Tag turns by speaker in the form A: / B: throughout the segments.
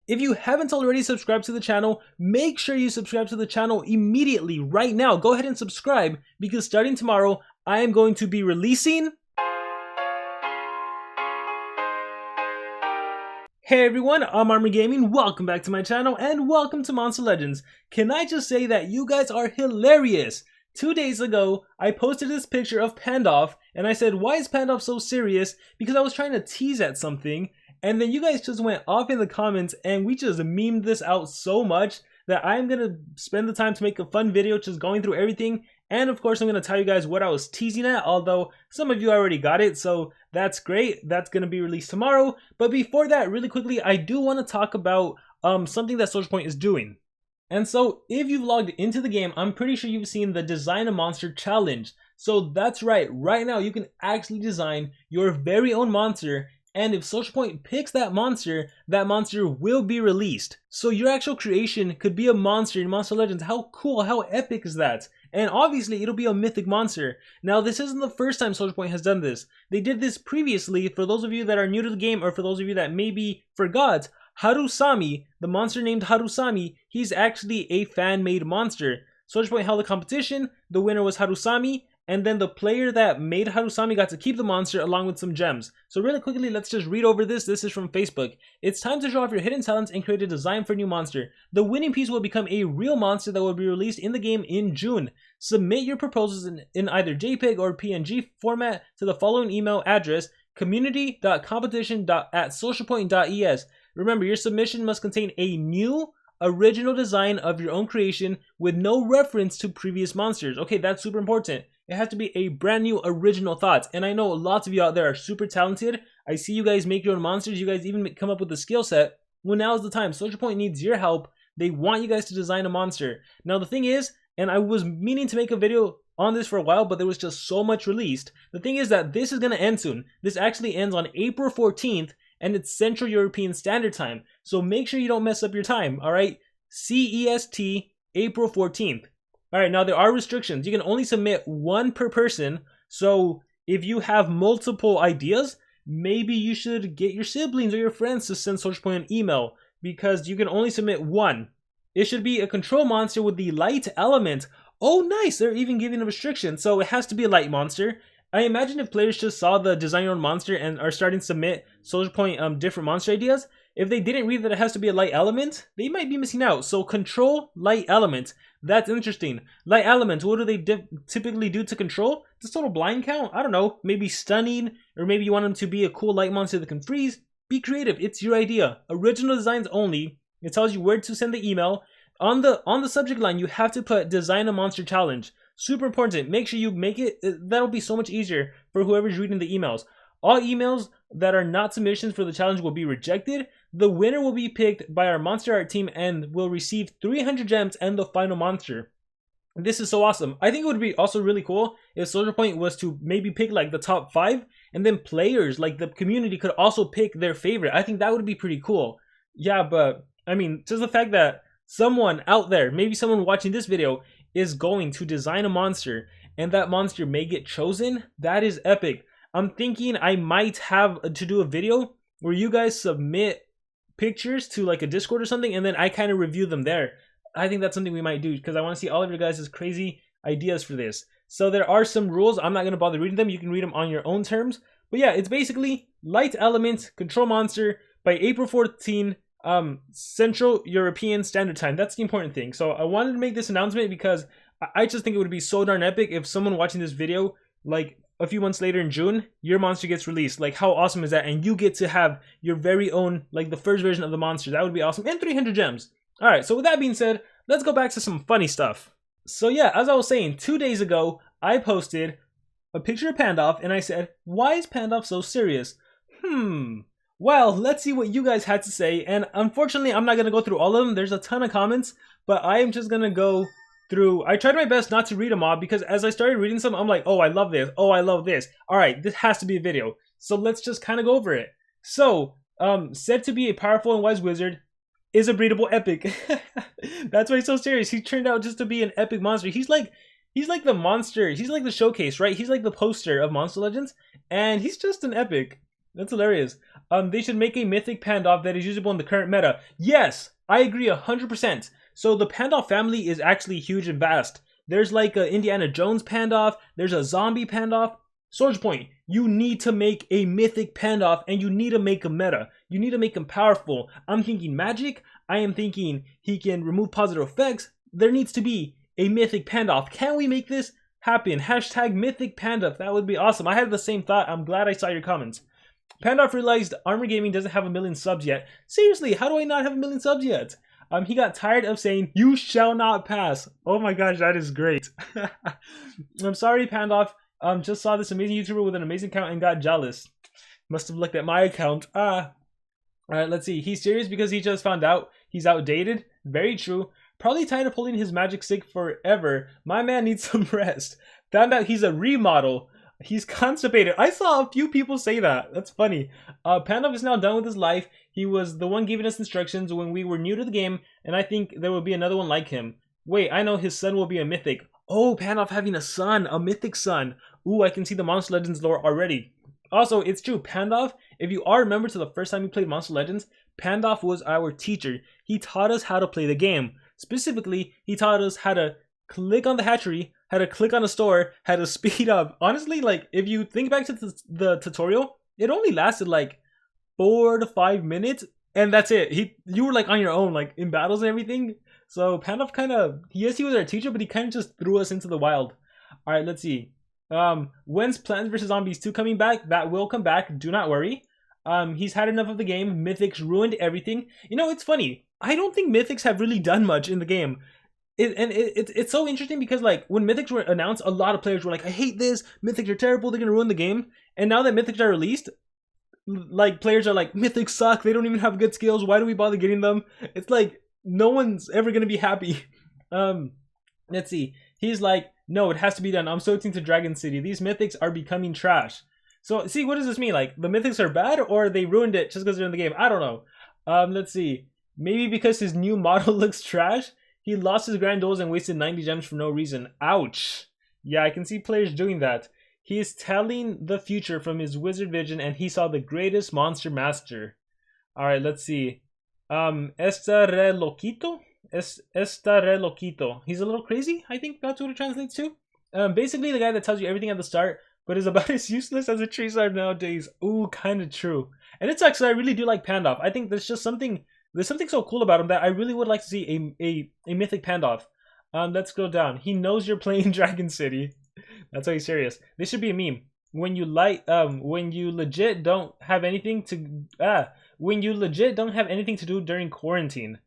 A: If you haven't already subscribed to the channel, make sure you subscribe to the channel immediately, right now. Go ahead and subscribe, because starting tomorrow, I am going to be releasing... Hey everyone, I'm Armor Gaming, welcome back to my channel, and welcome to Monster Legends. Can I just say that you guys are hilarious? 2 days ago, I posted this picture of Pandalf, and I said, why is Pandalf so serious? Because I was trying to tease at something, and then you guys just went off in the comments, and we just memed this out so much that I'm gonna spend the time to make a fun video just going through everything. And of course, I'm gonna tell you guys what I was teasing at, although some of you already got it, so that's great. That's gonna be released tomorrow. But before that, really quickly, I do want to talk about something that SocialPoint is doing. And so, if you've logged into the game, I'm pretty sure you've seen the Design a Monster Challenge. So that's right, right now you can actually design your very own monster, and if SocialPoint picks that monster will be released. So your actual creation could be a monster in Monster Legends. How cool, how epic is that? And obviously it'll be a mythic monster. Now this isn't the first time SocialPoint has done this. They did this previously. For those of you that are new to the game, or for those of you that maybe forgot, Harusami, the monster named Harusami, he's actually a fan-made monster. SocialPoint held a competition, the winner was Harusami, and then the player that made Harusami got to keep the monster along with some gems. So really quickly, let's just read over this. This is from Facebook. It's time to show off your hidden talents and create a design for a new monster. The winning piece will become a real monster that will be released in the game in June. Submit your proposals in either JPEG or PNG format to the following email address, community.competition@socialpoint.es. Remember, your submission must contain a new original design of your own creation with no reference to previous monsters. Okay, that's super important. It has to be a brand new original thought. And I know lots of you out there are super talented. I see you guys make your own monsters. You guys even come up with a skill set. Well, now's the time. SocialPoint needs your help. They want you guys to design a monster. Now the thing is, and I was meaning to make a video on this for a while, but there was just so much released. The thing is that this is going to end soon. This actually ends on April 14th, and it's Central European Standard Time. So make sure you don't mess up your time, all right? CEST, April 14th. All right, now there are restrictions. You can only submit one per person. So if you have multiple ideas, maybe you should get your siblings or your friends to send SocialPoint an email, because you can only submit one. It should be a control monster with the light element. Oh, nice. They're even giving a restriction. So it has to be a light monster. I imagine if players just saw the design your own monster and are starting to submit SocialPoint different monster ideas, if they didn't read that it has to be a light element, they might be missing out. So control, light element. That's interesting. Light element, what do they typically do to control? Just total blind count? I don't know. Maybe stunning, or maybe you want them to be a cool light monster that can freeze. Be creative. It's your idea. Original designs only. It tells you where to send the email. On the subject line, you have to put Design a Monster Challenge. Super important. Make sure you make it. That'll be so much easier for whoever's reading the emails. All emails that are not submissions for the challenge will be rejected. The winner will be picked by our monster art team and will receive 300 gems and the final monster. This is so awesome. I think it would be also really cool if SocialPoint was to maybe pick like the top 5, and then players, like the community, could also pick their favorite. I think that would be pretty cool. Yeah, but I mean, just the fact that someone out there, maybe someone watching this video, is going to design a monster and that monster may get chosen, that is epic. I'm thinking I might have to do a video where you guys submit pictures to like a Discord or something, and then I kind of review them there. I think that's something we might do, because I want to see all of your guys' crazy ideas for this. So there are some rules. I'm not going to bother reading them. You can read them on your own terms. But yeah, it's basically light element, control monster by April 14, Central European Standard Time. That's the important thing. So I wanted to make this announcement because I just think it would be so darn epic if someone watching this video, like a few months later in June, your monster gets released. Like, how awesome is that? And you get to have your very own, like the first version of the monster. That would be awesome. And 300 gems. All right, so with that being said, let's go back to some funny stuff. So yeah, as I was saying, 2 days ago, I posted a picture of Pandalf, and I said, why is Pandalf so serious? Well, let's see what you guys had to say. And unfortunately, I'm not going to go through all of them. There's a ton of comments, but I am just going to go through. I tried my best not to read them all, because as I started reading some, I'm like, oh, I love this. Oh, I love this. All right, this has to be a video. So let's just kind of go over it. So, said to be a powerful and wise wizard, is a breedable epic. That's why he's so serious. He turned out just to be an epic monster. He's like the monster. He's like the showcase, right? He's like the poster of Monster Legends, and he's just an epic. That's hilarious. They should make a mythic Pandalf that is usable in the current meta. Yes, I agree 100%. So the Pandalf family is actually huge and vast. There's like a Indiana Jones Pandalf. There's a zombie Pandalf. SocialPoint, you need to make a mythic Pandalf and you need to make a meta. You need to make him powerful. I'm thinking magic. I am thinking he can remove positive effects. There needs to be a mythic Pandalf. Can we make this happen? Hashtag mythic Pandalf. That would be awesome. I had the same thought. I'm glad I saw your comments. Pandalf realized Armor Gaming doesn't have 1 million subs yet. Seriously, how do I not have 1 million subs yet? He got tired of saying, "You shall not pass." Oh my gosh, that is great. I'm sorry, Pandalf. Just saw this amazing YouTuber with an amazing account and got jealous. Must have looked at my account. Alright, let's see. He's serious because he just found out he's outdated. Very true. Probably tired of holding his magic stick forever. My man needs some rest. Found out he's a remodel. He's constipated. I saw a few people say that. That's funny. Pandalf is now done with his life. He was the one giving us instructions when we were new to the game, and I think there will be another one like him. Wait, I know his son will be a mythic. Oh, Pandalf having a son, a mythic son. Ooh, I can see the Monster Legends lore already. Also, it's true, Pandalf, if you are remember to the first time we played Monster Legends, Pandalf was our teacher. He taught us how to play the game. Specifically, he taught us how to click on the hatchery, how to click on a store, how to speed up. Honestly, like, if you think back to the tutorial, it only lasted like 4 to 5 minutes, and that's it. You were like on your own, like in battles and everything. So Pandalf kind of, yes, he was our teacher, but he kind of just threw us into the wild. All right, let's see. When's Plants vs Zombies 2 coming back? That will come back. Do not worry. He's had enough of the game. Mythics ruined everything. You know, it's funny. I don't think Mythics have really done much in the game. It's so interesting because, like, when Mythics were announced, a lot of players were like, I hate this. Mythics are terrible. They're going to ruin the game. And now that Mythics are released, like, players are like, Mythics suck. They don't even have good skills. Why do we bother getting them? It's like, no one's ever going to be happy. Let's see. He's like, no, it has to be done. I'm switching to Dragon City. These Mythics are becoming trash. So, see, what does this mean? Like, the Mythics are bad, or they ruined it just because they're in the game? I don't know. Let's see. Maybe because his new model looks trash, he lost his Grand Duels and wasted 90 gems for no reason. Ouch. Yeah, I can see players doing that. He is telling the future from his wizard vision, and he saw the greatest monster master. Alright, let's see. Está re loquito? Está re loquito. He's a little crazy, I think that's what it translates to. Basically the guy that tells you everything at the start, but is about as useless as a Charizard nowadays. Ooh, kind of true. And it sucks, I really do like Pandalf. I think there's something so cool about him that I really would like to see a mythic Pandalf. Let's go down. He knows you're playing Dragon City. That's why he's serious. This should be a meme. When you legit don't have anything to do during quarantine.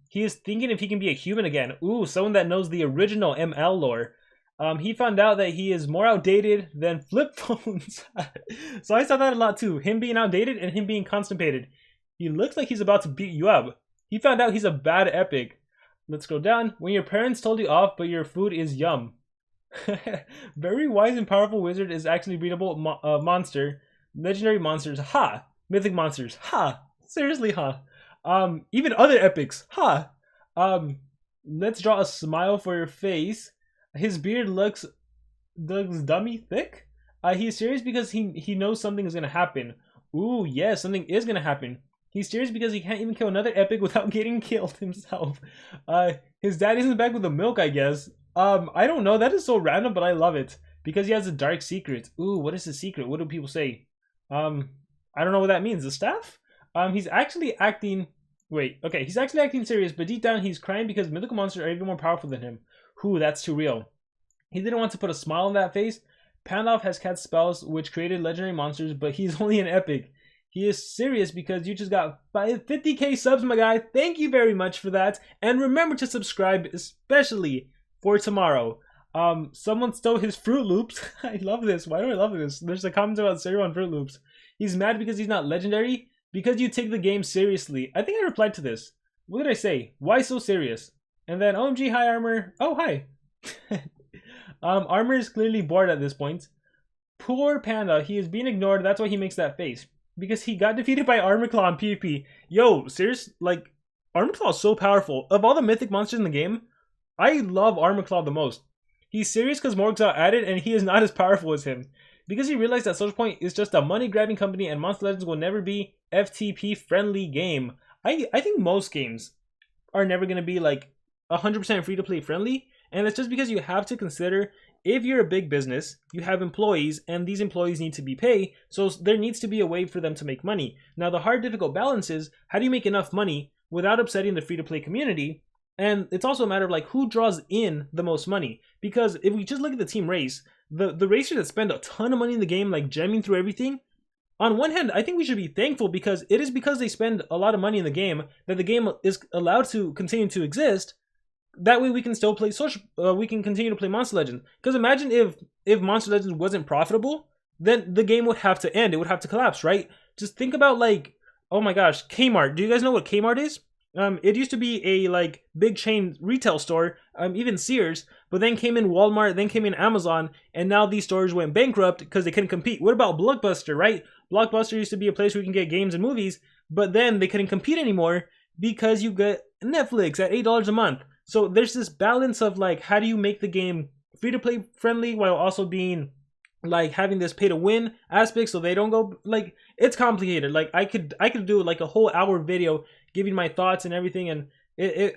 A: He is thinking if he can be a human again. Ooh, someone that knows the original ML lore. He found out that he is more outdated than flip phones. So I saw that a lot too. Him being outdated and him being constipated. He looks like he's about to beat you up. He found out he's a bad epic. Let's go down. When your parents told you off, but your food is yum. Very wise and powerful wizard is actually beatable monster. Legendary monsters. Ha! Mythic monsters. Ha! Seriously, ha! Even other epics. Ha! Let's draw a smile for your face. His beard looks dummy thick. He's serious because he knows something is gonna happen. Ooh, yes, something is gonna happen. He's serious because he can't even kill another epic without getting killed himself. His dad isn't back with the milk, I guess. I don't know. That is so random, but I love it because he has a dark secret. Ooh, what is his secret? What do people say? I don't know what that means. The staff? He's actually acting. Wait, okay. He's actually acting serious, but deep down he's crying because mythical monsters are even more powerful than him. Ooh, that's too real. He didn't want to put a smile on that face. Pandalf has cast spells which created legendary monsters, but he's only an epic. He is serious because you just got 50k subs, my guy. Thank you very much for that. And remember to subscribe, especially for tomorrow. Someone stole his Fruit Loops. I love this. Why do I love this? There's a comment about Xero on Fruit Loops. He's mad because he's not legendary. Because you take the game seriously. I think I replied to this. What did I say? Why so serious? And then, OMG, hi, Armor. Oh, hi. Armor is clearly bored at this point. Poor Panda. He is being ignored. That's why he makes that face. Because he got defeated by Armor Claw in PvP. Yo, serious? Like, Armor Claw is so powerful. Of all the mythic monsters in the game, I love Armor Claw the most. He's serious because Morg's out at it, and he is not as powerful as him. because he realized that SocialPoint is just a money-grabbing company and Monster Legends will never be FTP-friendly game. I think most games are never going to be like 100% free-to-play friendly, and it's just because you have to consider if you're a big business, you have employees, and these employees need to be paid, so there needs to be a way for them to make money. Now, the hard, difficult balance is, how do you make enough money without upsetting the free-to-play community? And it's also a matter of like who draws in the most money. Because if we just look at the team race, the racers that spend a ton of money in the game, like gemming through everything, on one hand, I think we should be thankful because it is because they spend a lot of money in the game that the game is allowed to continue to exist. That way we can still play we can continue to play Monster Legends. Because imagine if Monster Legends wasn't profitable, then the game would have to end. It would have to collapse, right? Just think about like, oh my gosh, Kmart. Do you guys know what Kmart is? It used to be a like big chain retail store, even Sears, but then came in Walmart, then came in Amazon, and now these stores went bankrupt because they couldn't compete. What about Blockbuster, right? Blockbuster used to be a place where you can get games and movies, but then they couldn't compete anymore because you get Netflix at $8 a month. So there's this balance of like, how do you make the game free-to-play friendly while also being like having this pay-to-win aspect so they don't go like, it's complicated. Like I could do like a whole hour video giving my thoughts and everything, and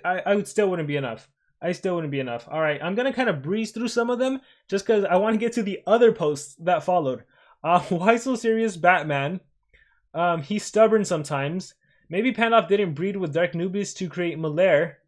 A: I would still wouldn't be enough. I still wouldn't be enough. All right, I'm gonna kind of breeze through some of them just because I want to get to the other posts that followed. Why so serious, Batman? He's stubborn sometimes. Maybe Pandalf didn't breed with Dark Nubis to create Malaire.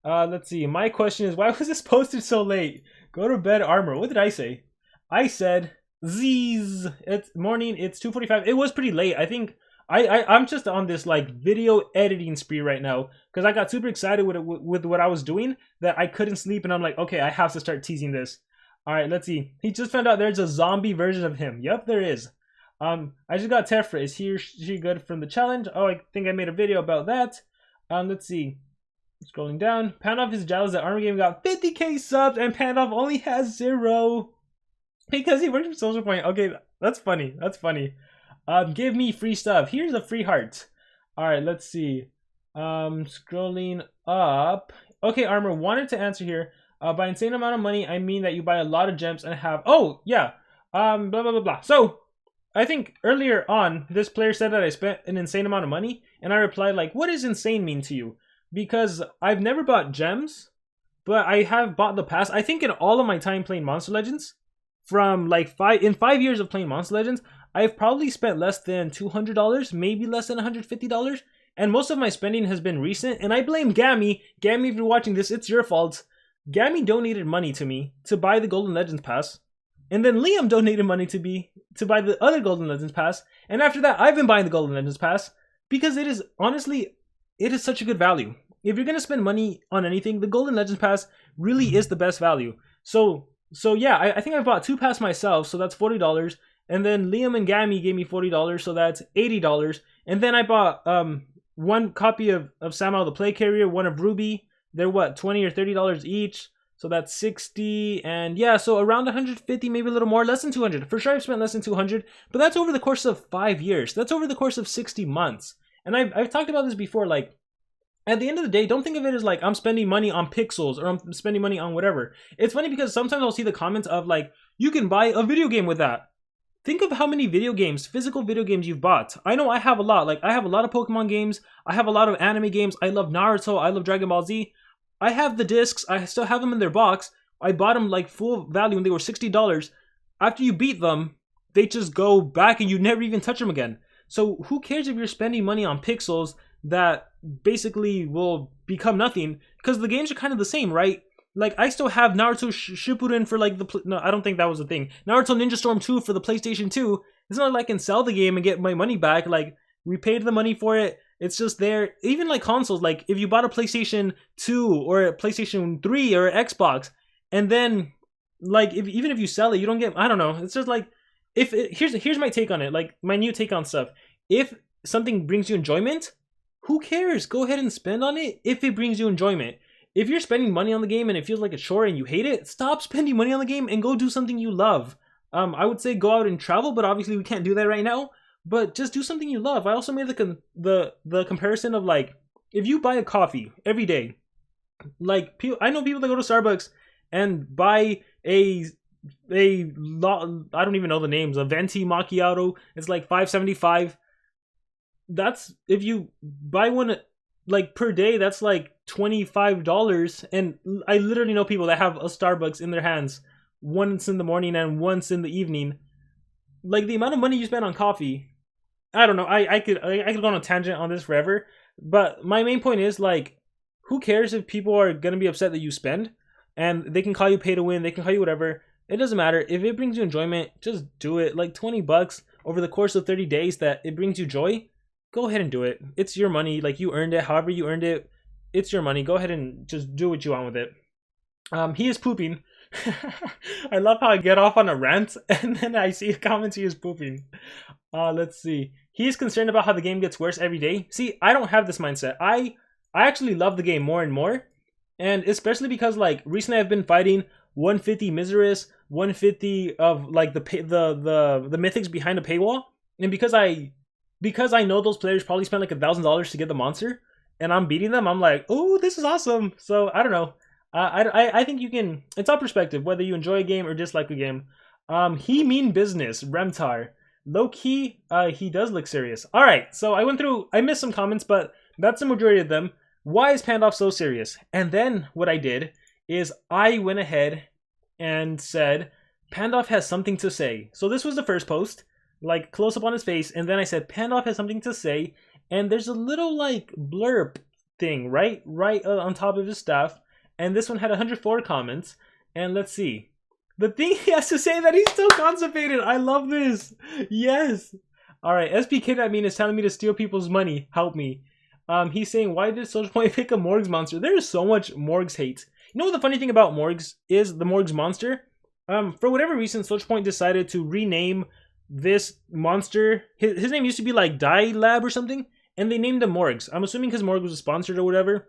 A: Let's see. My question is, why was this posted so late? Go to bed, Armor. What did I say? I said, Z's. It's morning. It's 2:45. It was pretty late. I think I'm just on this like video editing spree right now because I got super excited with what I was doing that I couldn't sleep, and I'm like, okay, I have to start teasing this. All right, let's see. He just found out there's a zombie version of him. Yep, there is. I just got Tefra. Is he or she good from the challenge? Oh, I think I made a video about that. Let's see. Scrolling down. Pandalf is jealous that Armor Game got 50k subs and Pandalf only has 0 because he works for SocialPoint. Okay, that's funny. That's funny. Give me free stuff. Here's a free heart. All right, let's see. Scrolling up. Okay, Armor wanted to answer here. By insane amount of money, I mean that you buy a lot of gems and have. Oh yeah. Blah blah blah blah. So I think earlier on, this player said that I spent an insane amount of money, and I replied like, "What does insane mean to you?" Because I've never bought gems, but I have bought the pass. I think in all of my time playing Monster Legends, from like 5 years of playing Monster Legends, I've probably spent less than $200, maybe less than $150, and most of my spending has been recent, and I blame Gammy. Gammy, if you're watching this, it's your fault. Gammy donated money to me to buy the Golden Legends Pass, and then Liam donated money to buy the other Golden Legends Pass, and after that, I've been buying the Golden Legends Pass, because it is, honestly, it is such a good value. If you're going to spend money on anything, the Golden Legends Pass really is the best value. So yeah, I think I bought 2 passes myself, so that's $40. And then Liam and Gammy gave me $40, so that's $80. And then I bought 1 copy of Samuel the Play Carrier, 1 of Ruby. They're what, $20 or $30 each? So that's 60, and yeah, so around 150, maybe a little more, less than 200. For sure I've spent less than 200, but that's over the course of 5 years. That's over the course of 60 months. And I've talked about this before, like, at the end of the day, don't think of it as like I'm spending money on pixels or I'm spending money on whatever. It's funny because sometimes I'll see the comments of like, you can buy a video game with that. Think of how many video games, physical video games you've bought. I know I have a lot. Like, I have a lot of Pokemon games. I have a lot of anime games. I love Naruto. I love Dragon Ball Z. I have the discs. I still have them in their box. I bought them like full value when they were $60. After you beat them, they just go back and you never even touch them again. So who cares if you're spending money on pixels that basically will become nothing? Because the games are kind of the same, right? Like, I still have Naruto Shippuden for like no, I don't think that was a thing. Naruto Ninja Storm 2 for the PlayStation 2. It's not like I can sell the game and get my money back. Like, we paid the money for it. It's just there. Even like consoles, like if you bought a PlayStation 2 or a PlayStation 3 or an Xbox, and then like even if you sell it, you don't get, I don't know. It's just like, here's my take on it, like my new take on stuff. If something brings you enjoyment, who cares? Go ahead and spend on it if it brings you enjoyment. If you're spending money on the game and it feels like a chore and you hate it, stop spending money on the game and go do something you love. I would say go out and travel, but obviously we can't do that right now. But just do something you love. I also made the comparison of like, if you buy a coffee every day, like I know people that go to Starbucks and buy a a lot, I don't even know the names. A venti macchiato, it's like $5.75. That's, if you buy one like per day, that's like $25. And I literally know people that have a Starbucks in their hands once in the morning and once in the evening. Like, the amount of money you spend on coffee, I don't know. I could go on a tangent on this forever, but my main point is, like, who cares if people are gonna be upset that you spend, and they can call you pay to win, they can call you whatever. It doesn't matter. If it brings you enjoyment, just do it. Like, $20 over the course of 30 days that it brings you joy, go ahead and do it. It's your money. Like, you earned it. However you earned it, it's your money. Go ahead and just do what you want with it. He is pooping. I love how I get off on a rant and then I see a comment, he is pooping. Let's see. He is concerned about how the game gets worse every day. See, I don't have this mindset. I actually love the game more and more. And especially because, like, recently I've been fighting 150 Miseris, 150 of, like, the mythics behind a paywall. And because I know those players probably spent like $1,000 to get the monster, and I'm beating them, I'm like, oh, this is awesome. So I don't know. I think you can. It's all perspective whether you enjoy a game or dislike a game. He mean business, Remntar. Low key, he does look serious. All right, so I went through. I missed some comments, but that's the majority of them. Why is Pandalf so serious? And then what I did is I went ahead and said Pandalf has something to say. So this was the first post, like close up on his face, and then I said Pandalf has something to say, and there's a little like blurb thing right on top of his stuff. And this one had 104 comments. And let's see. The thing he has to say that he's still constipated. I love this. Yes. Alright, SP Kidnapping is telling me to steal people's money. Help me. He's saying, why did SocialPoint pick a Morgs monster? There is so much Morgs hate. You know what the funny thing about Morgs is? The Morgs monster? For whatever reason, SocialPoint decided to rename this monster. His name used to be like Die Lab or something. And they named him Morgs. I'm assuming because Morgs was sponsored or whatever.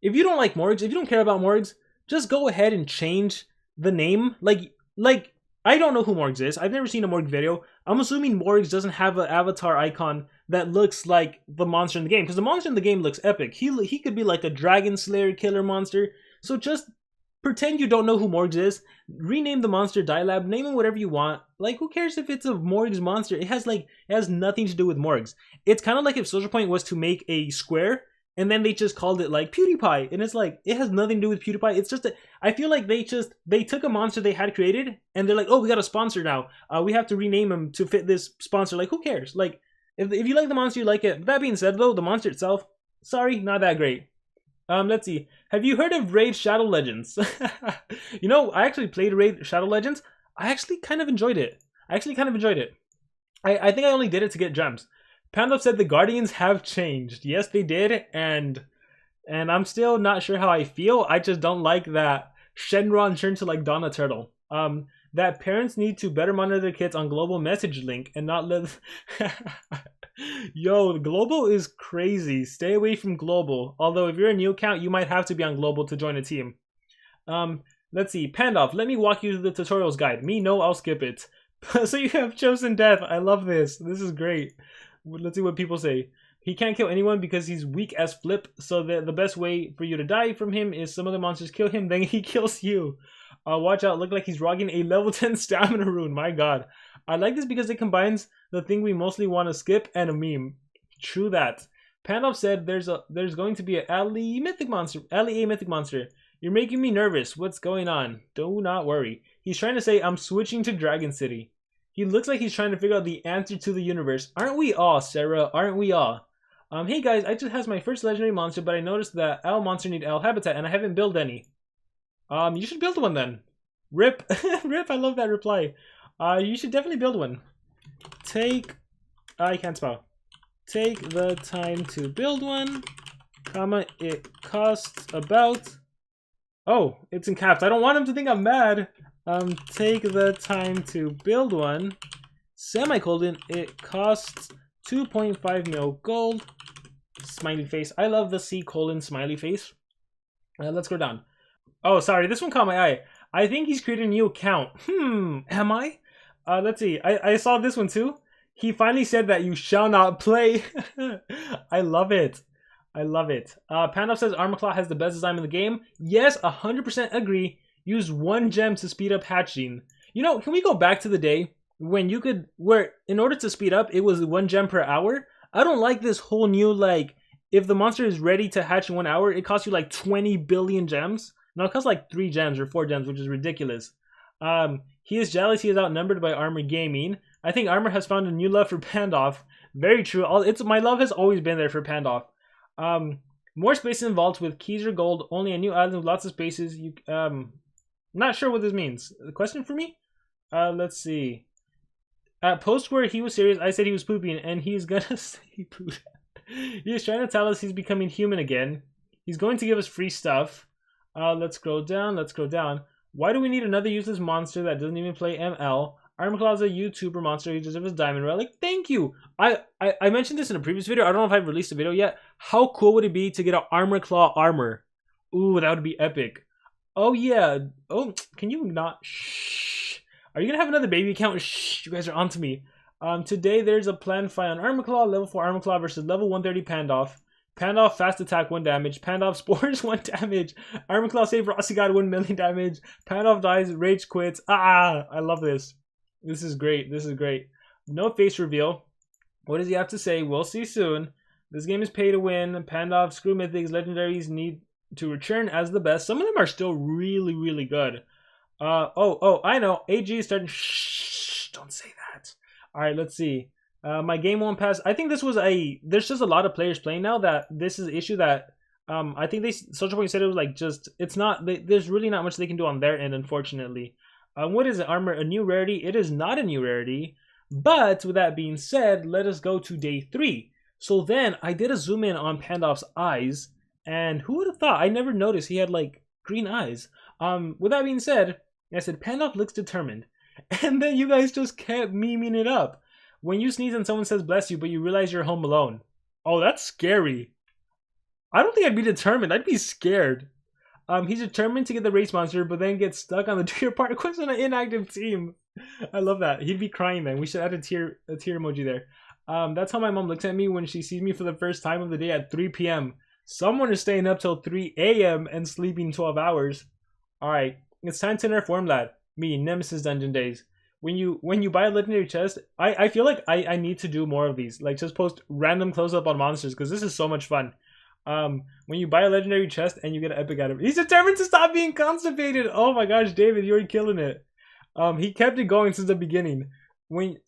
A: If you don't like Morgs, if you don't care about Morgs, just go ahead and change the name. Like I don't know who Morgs is. I've never seen a Morgs video. I'm assuming Morgs doesn't have an avatar icon that looks like the monster in the game, because the monster in the game looks epic. He could be like a dragon slayer killer monster. So just pretend you don't know who Morgs is. Rename the monster Dilab. Name him whatever you want. Like, who cares if it's a Morgs monster? It has nothing to do with Morgs. It's kind of like if SocialPoint was to make a square, and then they just called it like PewDiePie, and it's like, it has nothing to do with PewDiePie. It's just I feel like they took a monster they had created, and they're like, oh, we got a sponsor now. We have to rename him to fit this sponsor. Like, who cares? Like, if you like the monster, you like it. That being said, though, the monster itself, sorry, not that great. Let's see. Have you heard of Raid Shadow Legends? You know, I actually played Raid Shadow Legends. I actually kind of enjoyed it. I think I only did it to get gems. Pandalf said the Guardians have changed. Yes, they did, and I'm still not sure how I feel. I just don't like that Shenron turned to like Donna Turtle. That parents need to better monitor their kids on global message link and not let. Yo, global is crazy. Stay away from global. Although if you're a new account, you might have to be on global to join a team. Let's see. Pandalf, let me walk you through the tutorials guide. Me, no, I'll skip it. So you have chosen death. I love this. This is great. Let's see what people say. He can't kill anyone because he's weak as Flip, so the best way for you to die from him is some of the monsters kill him, then he kills you. Watch out, look like he's rocking a level 10 stamina rune, my god. I like this because it combines the thing we mostly want to skip and a meme. True that. Pandalf said there's going to be an Ali mythic monster. You're making me nervous. What's going on? Do not worry. He's trying to say I'm switching to Dragon City. He looks like he's trying to figure out the answer to the universe. Aren't we all, Sarah? Aren't we all? Hey guys, I just had my first legendary monster, but I noticed that owl monster need owl habitat, and I haven't built any. You should build one then. Rip. Rip, I love that reply. You should definitely build one. I can't spell. Take the time to build one, comma, it costs about... Oh, it's in caps. I don't want him to think I'm mad. Take the time to build one, semicolon, it costs 2.5 mil gold, smiley face. I love the C colon smiley face. Let's go down. Oh, sorry, this one caught my eye. I think he's created a new account. Am I? Let's see. I saw this one too. He finally said that you shall not play. I love it. I love it. Pandalf says Armorclaw has the best design in the game. Yes, 100% agree. Use 1 gem to speed up hatching. You know, can we go back to the day when you could, where in order to speed up, it was 1 gem per hour? I don't like this whole new, like, if the monster is ready to hatch in 1 hour, it costs you like 20 billion gems. No, it costs like 3 gems or 4 gems, which is ridiculous. He is jealous he is outnumbered by Armor Gaming. I think Armor has found a new love for Pandalf. Very true. My love has always been there for Pandalf. More space in vaults with keys or gold. Only a new island with lots of spaces. Not sure what this means. A question for me? Let's see. At post where he was serious, I said he was pooping, and he's gonna say he pooped. He is trying to tell us he's becoming human again. He's going to give us free stuff. Let's scroll down. Let's scroll down. Why do we need another useless monster that doesn't even play ML? Armorclaw's a YouTuber monster who deserves his diamond relic. Thank you. I mentioned this in a previous video. I don't know if I've released a video yet. How cool would it be to get an Armorclaw armor? Ooh, that would be epic. Oh yeah. Oh, can you not? Shh. Are you gonna have another baby account? Shh. You guys are onto me. Today there's a planned fight on Armorclaw, level 4 Armorclaw versus level 130 Pandalf. Pandalf fast attack 1 damage. Pandalf spores 1 damage. Armorclaw save Rossi got 1 million damage. Pandalf dies, rage quits. Ah, I love this. This is great. This is great. No face reveal. What does he have to say? We'll see soon. This game is pay to win. Pandalf, screw mythics, legendaries need to return as the best. Some of them are still really, really good. I know. AG is starting. Shh, don't say that. All right, let's see. My game won't pass. I think this was there's just a lot of players playing now that this is an issue that I think SocialPoint said it was like just, it's not, there's really not much they can do on their end, unfortunately. What is it, Armor? A new rarity? It is not a new rarity. But with that being said, let us go to day 3. So then I did a zoom in on Pandalf's eyes, and who would have thought? I never noticed he had like green eyes. With that being said, I said Pandalf looks determined, and then you guys just kept memeing it up. When you sneeze and someone says bless you, but you realize you're home alone. Oh, that's scary. I don't think I'd be determined. I'd be scared. He's determined to get the race monster, but then gets stuck on the tier part quits on an inactive team. I love that. He'd be crying then. We should add a tear emoji there. That's how my mom looks at me when she sees me for the first time of the day at 3 p.m. Someone is staying up till 3 a.m. and sleeping 12 hours. Alright, it's time to nerf Wormlad. Me, Nemesis Dungeon Days. When you buy a legendary chest, I feel like I need to do more of these. Like, just post random close-up on monsters, because this is so much fun. When you buy a legendary chest and you get an epic out of it. He's determined to stop being constipated! Oh my gosh, David, you're killing it. He kept it going since the beginning. When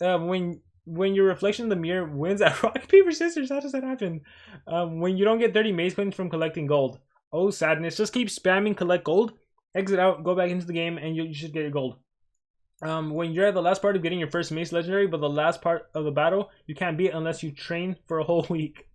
A: your reflection in the mirror wins at rock, paper, scissors, how does that happen? When you don't get 30 maze coins from collecting gold. Oh, sadness. Just keep spamming collect gold, exit out, go back into the game, and you should get your gold. When you're at the last part of getting your first mace legendary, but the last part of the battle, you can't beat it unless you train for a whole week.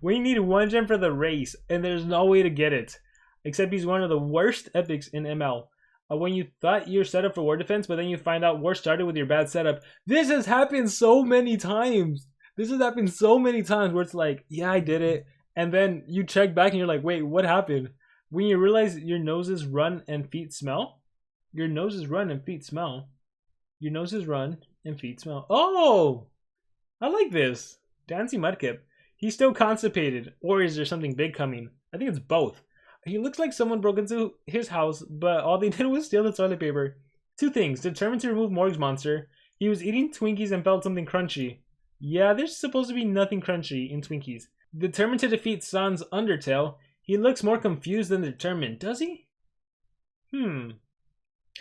A: We need 1 gem for the race, and there's no way to get it. Except he's one of the worst epics in ML. When you thought you're set up for war defense, but then you find out war started with your bad setup. This has happened so many times. This has happened so many times where it's like, yeah, I did it. And then you check back and you're like, wait, what happened? When you realize your noses run and feet smell. Your noses run and feet smell. Your noses run and feet smell. Oh! I like this. Dancing Mudkip. He's still constipated. Or is there something big coming? I think it's both. He looks like someone broke into his house, but all they did was steal the toilet paper. 2 things. Determined to remove Morg's monster. He was eating Twinkies and felt something crunchy. Yeah, there's supposed to be nothing crunchy in Twinkies. Determined to defeat San's Undertale. He looks more confused than determined. Does he?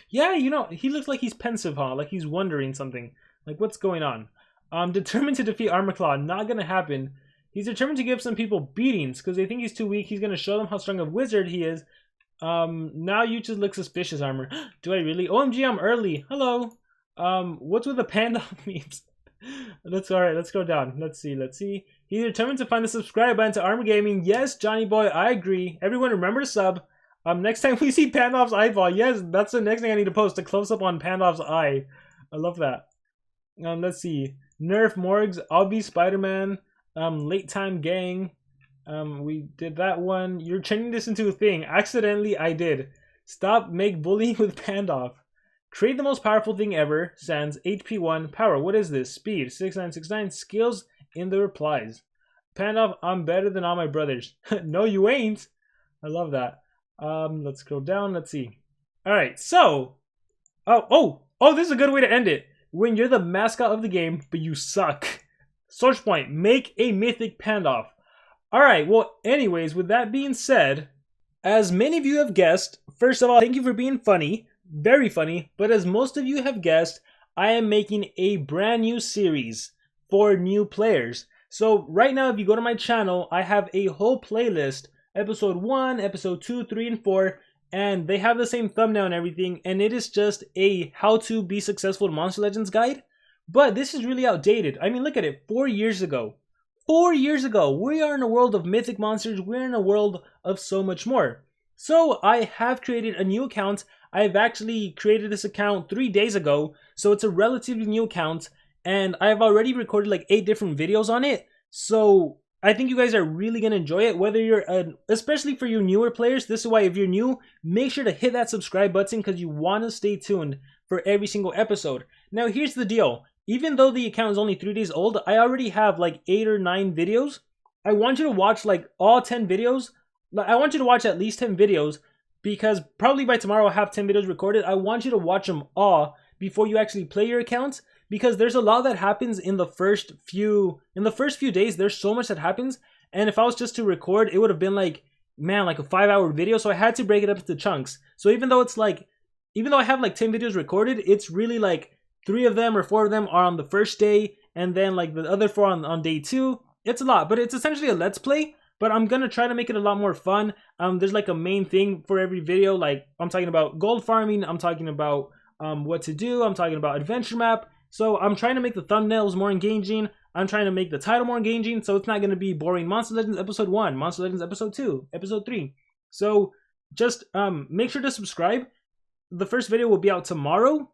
A: Yeah, you know, he looks like he's pensive, huh? Like he's wondering something. Like, what's going on? Determined to defeat Armorclaw. Not gonna happen. He's determined to give some people beatings because they think he's too weak. He's gonna show them how strong a wizard he is. Now you just look suspicious, Armor. Do I really? OMG, I'm early. Hello. What's with the panda memes? Alright, let's go down. Let's see. He's determined to find the subscribe button to Armor Gaming. Yes, Johnny Boy, I agree. Everyone remember to sub. Next time we see Pandalf's eyeball. Yes, that's the next thing I need to post. A close-up on Pandalf's eye. I love that. Let's see. Nerf Morgs. I'll be Spider-Man. Late Time Gang. We did that one. You're turning this into a thing. Accidentally, I did. Stop make bullying with Pandalf. Create the most powerful thing ever. Sans HP 1. Power. What is this? Speed. 6969. Skills in the replies. Pandalf, I'm better than all my brothers. No, you ain't. I love that. Let's go down. Let's see. All right, so this is a good way to end it. When you're the mascot of the game, but you suck. SocialPoint, make a mythic Pandalf. All right, well, anyways, with that being said, as many of you have guessed, first of all, thank you for being funny, very funny, but as most of you have guessed, I am making a brand new series for new players. So right now, if you go to my channel, I have a whole playlist, episode 1, episode 2, 3, and 4, and they have the same thumbnail and everything, and it is just a how to be successful in Monster Legends guide. But this is really outdated. I mean, look at it, 4 years ago. 4 years ago, we are in a world of mythic monsters, we're in a world of so much more. So I have created a new account. I've actually created this account 3 days ago, so it's a relatively new account, and I've already recorded like 8 different videos on it. So I think you guys are really going to enjoy it, whether you're, especially for you newer players. This is why if you're new, make sure to hit that subscribe button because you want to stay tuned for every single episode. Now, here's the deal. Even though the account is only 3 days old, I already have like 8 or 9 videos. I want you to watch like all 10 videos. I want you to watch at least 10 videos because probably by tomorrow I'll have 10 videos recorded. I want you to watch them all before you actually play your account, because there's a lot that happens in the first few days. There's so much that happens, and if I was just to record, it would have been like, man, like a 5-hour video. So I had to break it up into chunks. So even though I have like 10 videos recorded, it's really like 3 of them or 4 of them are on the first day, and then like the other 4 on day 2. It's a lot, but it's essentially a let's play. But I'm gonna try to make it a lot more fun. There's like a main thing for every video. Like I'm talking about gold farming. I'm talking about what to do. I'm talking about adventure map. So I'm trying to make the thumbnails more engaging. I'm trying to make the title more engaging. So it's not gonna be boring. Monster Legends episode 1, Monster Legends episode 2, episode 3. So just make sure to subscribe. The first video will be out tomorrow.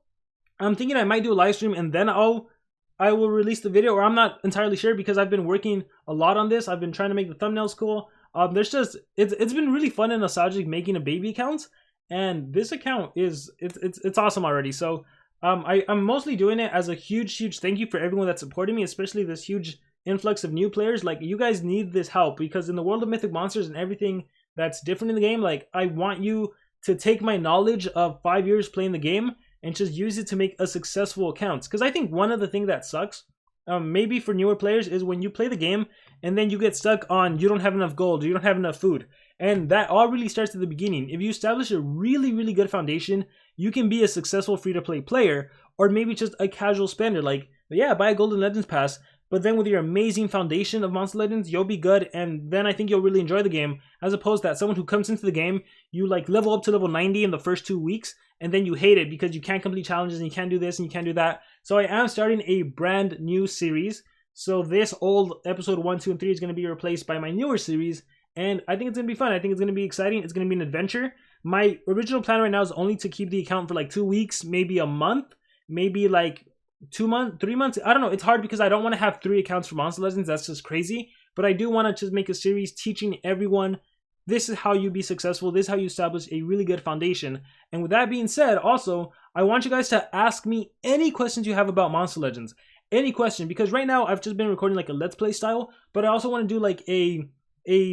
A: I'm thinking I might do a live stream and then I will release the video, or I'm not entirely sure because I've been working a lot on this. I've been trying to make the thumbnails cool. It's been really fun and nostalgic making a baby account, and this account it's awesome already. So I'm mostly doing it as a huge thank you for everyone that's supporting me, especially this huge influx of new players. Like, you guys need this help because in the world of mythic monsters and everything that's different in the game, like, I want you to take my knowledge of 5 years playing the game and just use it to make a successful account. Because I think one of the things that sucks, maybe for newer players, is when you play the game and then you get stuck on you don't have enough gold, or you don't have enough food. And that all really starts at the beginning. If you establish a really good foundation, you can be a successful free-to-play player, or maybe just a casual spender. Like, yeah, buy a Golden Legends Pass, but then with your amazing foundation of Monster Legends, you'll be good, and then I think you'll really enjoy the game, as opposed to that someone who comes into the game, you like level up to level 90 in the first 2 weeks, and then you hate it because you can't complete challenges and you can't do this and you can't do that. So I am starting a brand new series. So this old episode 1, 2, and 3 is going to be replaced by my newer series, and I think it's going to be fun. I think it's going to be exciting. It's going to be an adventure. My original plan right now is only to keep the account for like 2 weeks, maybe a month, maybe like 2 months, 3 months. I don't know. It's hard because I don't want to have 3 accounts for Monster Legends. That's just crazy. But I do want to just make a series teaching everyone this is how you be successful. This is how you establish a really good foundation. And with that being said, also, I want you guys to ask me any questions you have about Monster Legends. Any question, because right now I've just been recording like a Let's Play style, but I also want to do like a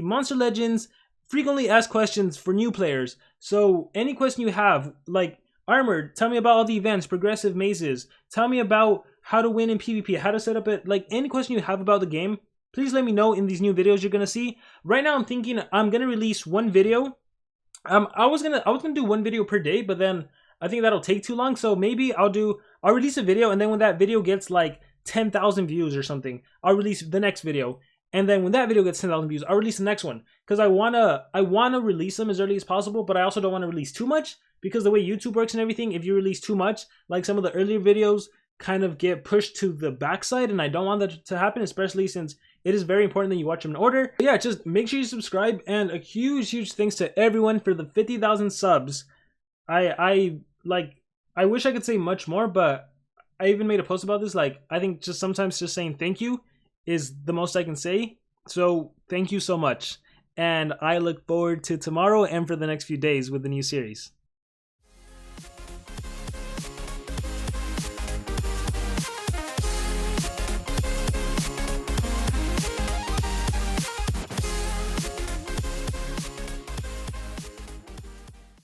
A: Monster Legends frequently asked questions for new players. So any question you have, like Armored, tell me about all the events, progressive mazes, tell me about how to win in PvP, how to set up it, like any question you have about the game, please let me know in these new videos you're gonna see. Right now I'm thinking I'm gonna release 1 video. I was gonna do 1 video per day, but then I think that'll take too long. So maybe I'll release a video, and then when that video gets like 10,000 views or something, I'll release the next video. And then when that video gets 10,000 views, I'll release the next one. Because I wanna release them as early as possible, but I also don't want to release too much, because the way YouTube works and everything, if you release too much, like some of the earlier videos kind of get pushed to the backside, and I don't want that to happen, especially since it is very important that you watch them in order. But yeah, just make sure you subscribe, and a huge thanks to everyone for the 50,000 subs. I wish I could say much more, but I even made a post about this. Like, I think just sometimes just saying thank you is the most I can say. So thank you so much, and I look forward to tomorrow and for the next few days with the new series.